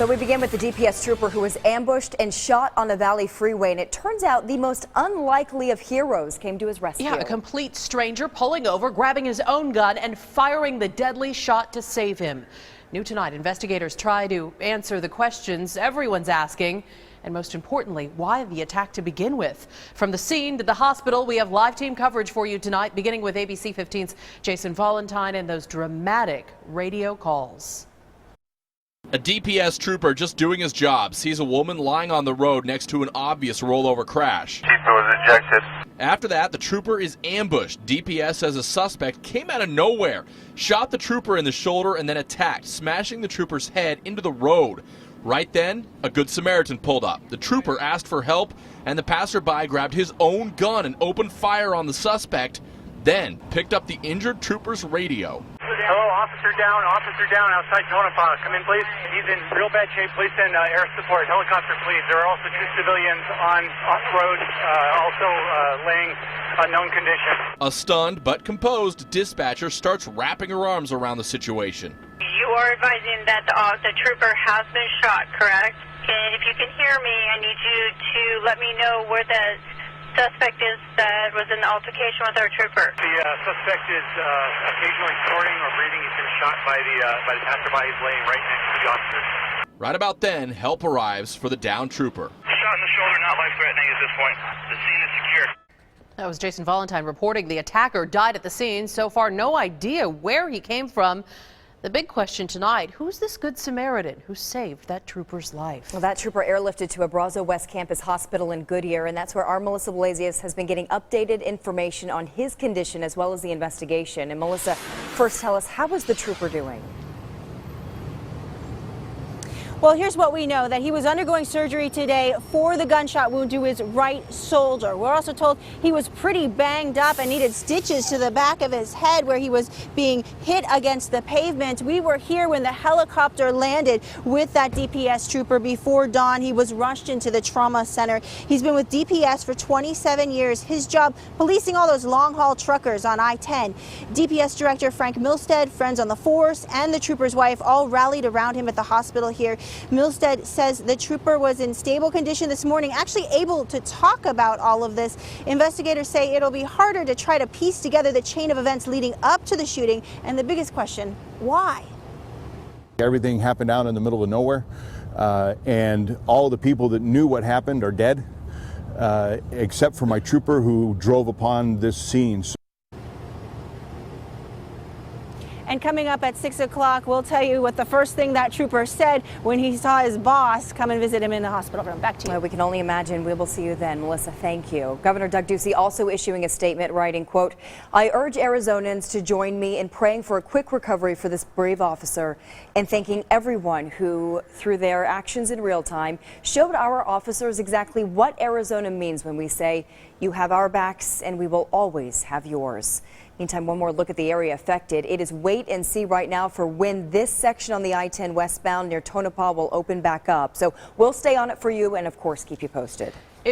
So we begin with the DPS trooper who was ambushed and shot on a valley freeway, and it turns out the most unlikely of heroes came to his rescue. Yeah, a complete stranger pulling over, grabbing his own gun and firing the deadly shot to save him. New tonight, investigators try to answer the questions everyone's asking, and most importantly, why the attack to begin with. From the scene to the hospital, we have live team coverage for you tonight, beginning with ABC 15's Jason Valentine and those dramatic radio calls. A DPS trooper just doing his job sees a woman lying on the road next to an obvious rollover crash. Seatbelt was ejected. After that, the trooper is ambushed. DPS says a suspect came out of nowhere, shot the trooper in the shoulder, and then attacked, smashing the trooper's head into the road. Right then, a Good Samaritan pulled up. The trooper asked for help, and the passerby grabbed his own gun and opened fire on the suspect, then picked up the injured trooper's radio. Hello, officer down outside Tonopah. Come in, please. He's in real bad shape. Please send air support, helicopter, please. There are also 2 civilians off-road, also laying unknown condition. A stunned but composed dispatcher starts wrapping her arms around the situation. You are advising that the trooper has been shot, correct? And if you can hear me, I need you to let me know where the suspect is that was in the altercation with our trooper. The suspect is occasionally snorting or breathing. He's been shot by the passerby. He's laying right next to the officers. Right about then, help arrives for the downed trooper. Shot in the shoulder, not life-threatening at this point. The scene is secure. That was Jason Valentine reporting the attacker died at the scene. So far, no idea where he came from. The big question tonight, who's this Good Samaritan who saved that trooper's life? Well, that trooper airlifted to Abrazo West Campus Hospital in Goodyear, and that's where our Melissa Blasius has been getting updated information on his condition as well as the investigation. And Melissa, first tell us, how was the trooper doing? Well, here's what we know, that he was undergoing surgery today for the gunshot wound to his right shoulder. We're also told he was pretty banged up and needed stitches to the back of his head where he was being hit against the pavement. We were here when the helicopter landed with that DPS trooper before dawn. He was rushed into the trauma center. He's been with DPS for 27 years. His job, policing all those long-haul truckers on I-10. DPS Director Frank Milstead, friends on the force, and the trooper's wife all rallied around him at the hospital here. Milstead says the trooper was in stable condition this morning, actually able to talk about all of this. Investigators say it'll be harder to try to piece together the chain of events leading up to the shooting. And the biggest question, why? Everything happened out in the middle of nowhere, and all the people that knew what happened are dead, except for my trooper who drove upon this scene. And coming up at 6 o'clock, we'll tell you what the first thing that trooper said when he saw his boss come and visit him in the hospital room. Back to you. Well, we can only imagine. We will see you then. Melissa, thank you. Governor Doug Ducey also issuing a statement writing, quote, "I urge Arizonans to join me in praying for a quick recovery for this brave officer and thanking everyone who, through their actions in real time, showed our officers exactly what Arizona means when we say, you have our backs and we will always have yours." Meantime, one more look at the area affected. It is wait and see right now for when this section on the I-10 westbound near Tonopah will open back up. So we'll stay on it for you and, of course, keep you posted.